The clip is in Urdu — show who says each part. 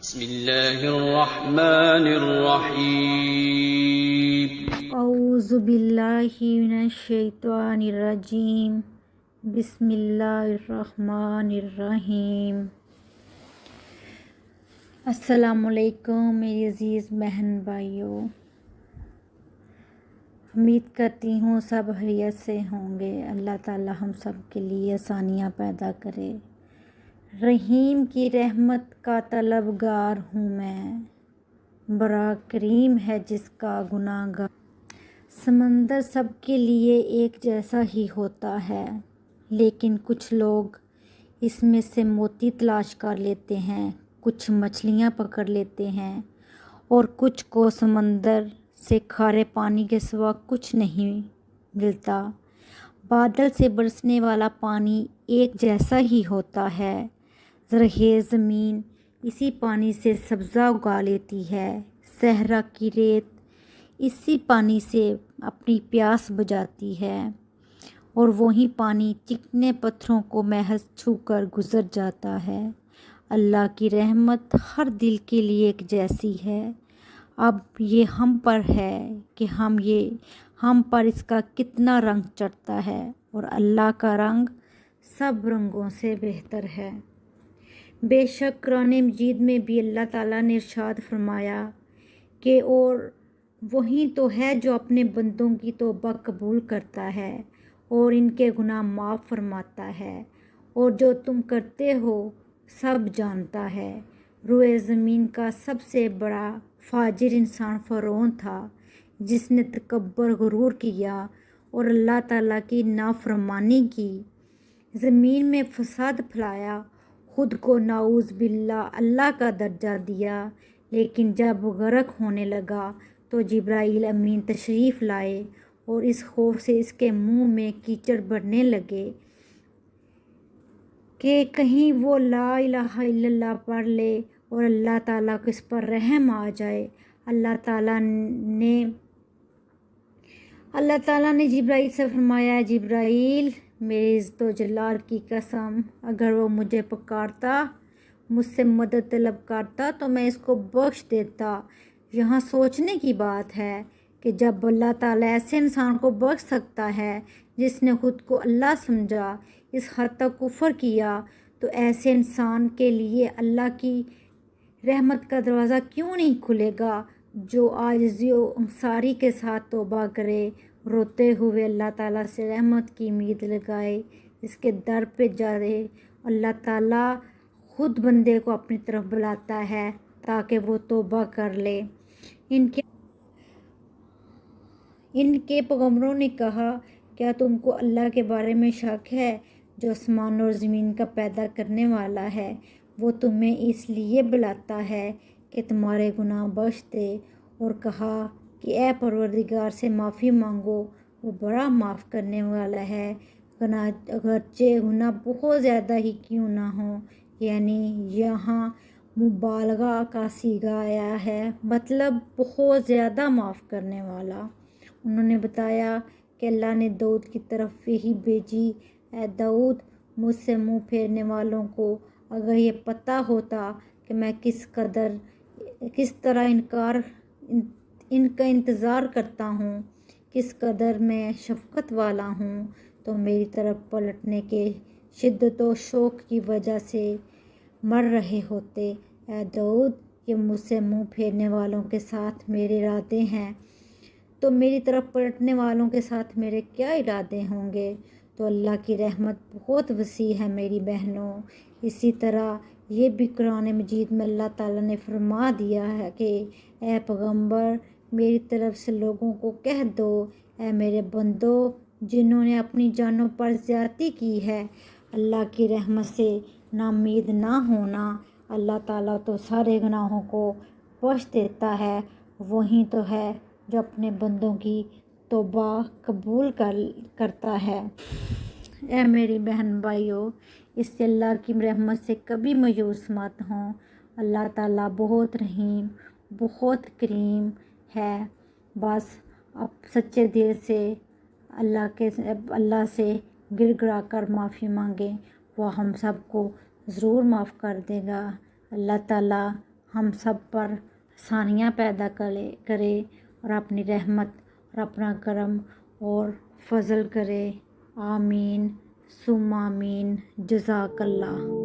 Speaker 1: بسم اللہ الرحمن الرحیم۔
Speaker 2: اعوذ باللہ من الشیطان الرجیم۔ بسم اللہ الرحمن الرحیم۔ السلام علیکم میری عزیز بہن بھائیوں، امید کرتی ہوں سب خیریت سے ہوں گے۔ اللہ تعالی ہم سب کے لیے آسانیاں پیدا کرے۔ رحیم کی رحمت کا طلبگار ہوں میں، بڑا کریم ہے جس کا گناہ گار۔ سمندر سب کے لیے ایک جیسا ہی ہوتا ہے، لیکن کچھ لوگ اس میں سے موتی تلاش کر لیتے ہیں، کچھ مچھلیاں پکڑ لیتے ہیں اور کچھ کو سمندر سے کھارے پانی کے سوا کچھ نہیں ملتا۔ بادل سے برسنے والا پانی ایک جیسا ہی ہوتا ہے، زرخیز زمین اسی پانی سے سبزہ اگا لیتی ہے، صحرا کی ریت اسی پانی سے اپنی پیاس بجھاتی ہے اور وہی پانی چکنے پتھروں کو محض چھو کر گزر جاتا ہے۔ اللہ کی رحمت ہر دل کے لیے ایک جیسی ہے۔ اب یہ ہم پر ہے کہ ہم پر اس کا کتنا رنگ چڑھتا ہے، اور اللہ کا رنگ سب رنگوں سے بہتر ہے۔ بے شک قرآن مجید میں بھی اللہ تعالیٰ نے ارشاد فرمایا کہ اور وہی تو ہے جو اپنے بندوں کی توبہ قبول کرتا ہے اور ان کے گناہ معاف فرماتا ہے، اور جو تم کرتے ہو سب جانتا ہے۔ روئے زمین کا سب سے بڑا فاجر انسان فرعون تھا، جس نے تکبر غرور کیا اور اللہ تعالیٰ کی نافرمانی کی، زمین میں فساد پھیلایا، خود کو نعوذ باللہ اللہ کا درجہ دیا۔ لیکن جب غرق ہونے لگا تو جبرائیل امین تشریف لائے اور اس خوف سے اس کے منہ میں کیچڑ بھرنے لگے کہ کہیں وہ لا الہ الا اللہ پڑھ لے اور اللہ تعالیٰ کو اس پر رحم آ جائے۔ اللہ تعالیٰ نے جبرائیل سے فرمایا، جبرائیل میرے عزت و جلال کی قسم، اگر وہ مجھے پکارتا، مجھ سے مدد طلب کرتا تو میں اس کو بخش دیتا۔ یہاں سوچنے کی بات ہے کہ جب اللہ تعالیٰ ایسے انسان کو بخش سکتا ہے جس نے خود کو اللہ سمجھا، اس حد تک کفر کیا، تو ایسے انسان کے لیے اللہ کی رحمت کا دروازہ کیوں نہیں کھلے گا، جو عاجزی و انکساری کے ساتھ توبہ کرے، روتے ہوئے اللہ تعالیٰ سے رحمت کی امید لگائے، اس کے در پہ جائے۔ اللہ تعالیٰ خود بندے کو اپنی طرف بلاتا ہے تاکہ وہ توبہ کر لے۔ ان کے پیغمبروں نے کہا، کیا تم کو اللہ کے بارے میں شک ہے جو آسمان اور زمین کا پیدا کرنے والا ہے؟ وہ تمہیں اس لیے بلاتا ہے کہ تمہارے گناہ بخش دے، اور کہا کہ اے پروردگار سے معافی مانگو، وہ بڑا معاف کرنے والا ہے، اگرچہ گناہ بہت زیادہ ہی کیوں نہ ہوں۔ یعنی یہاں مبالغہ کا صیغہ آیا ہے، مطلب بہت زیادہ معاف کرنے والا۔ انہوں نے بتایا کہ اللہ نے داؤد کی طرف وحی بھیجی، اے داؤد، مجھ سے منہ پھیرنے والوں کو اگر یہ پتہ ہوتا کہ میں کس طرح ان کا انتظار کرتا ہوں، کس قدر میں شفقت والا ہوں، تو میری طرف پلٹنے کے شدت و شوق کی وجہ سے مر رہے ہوتے۔ اے داؤد، یہ مجھ سے منہ پھیرنے والوں کے ساتھ میرے ارادے ہیں، تو میری طرف پلٹنے والوں کے ساتھ میرے کیا ارادے ہوں گے؟ تو اللہ کی رحمت بہت وسیع ہے میری بہنوں۔ اسی طرح یہ بھی قرآن مجید میں اللہ تعالیٰ نے فرما دیا ہے کہ اے پیغمبر، میری طرف سے لوگوں کو کہہ دو، اے میرے بندو جنہوں نے اپنی جانوں پر زیادتی کی ہے، اللہ کی رحمت سے ناامید نہ ہونا۔ اللہ تعالیٰ تو سارے گناہوں کو بخش دیتا ہے، وہی تو ہے جو اپنے بندوں کی توبہ قبول کرتا ہے۔ اے میری بہن بھائیوں، اس سے اللہ کی رحمت سے کبھی مایوس مت ہوں۔ اللہ تعالیٰ بہت رحیم، بہت کریم ہے۔ بس اب سچے دل سے اللہ سے گڑ گڑا کر معافی مانگیں، وہ ہم سب کو ضرور معاف کر دے گا۔ اللہ تعالیٰ ہم سب پر آسانیاں پیدا کرے اور اپنی رحمت اور اپنا کرم اور فضل کرے. آمین ثم آمین. جزاک اللہ.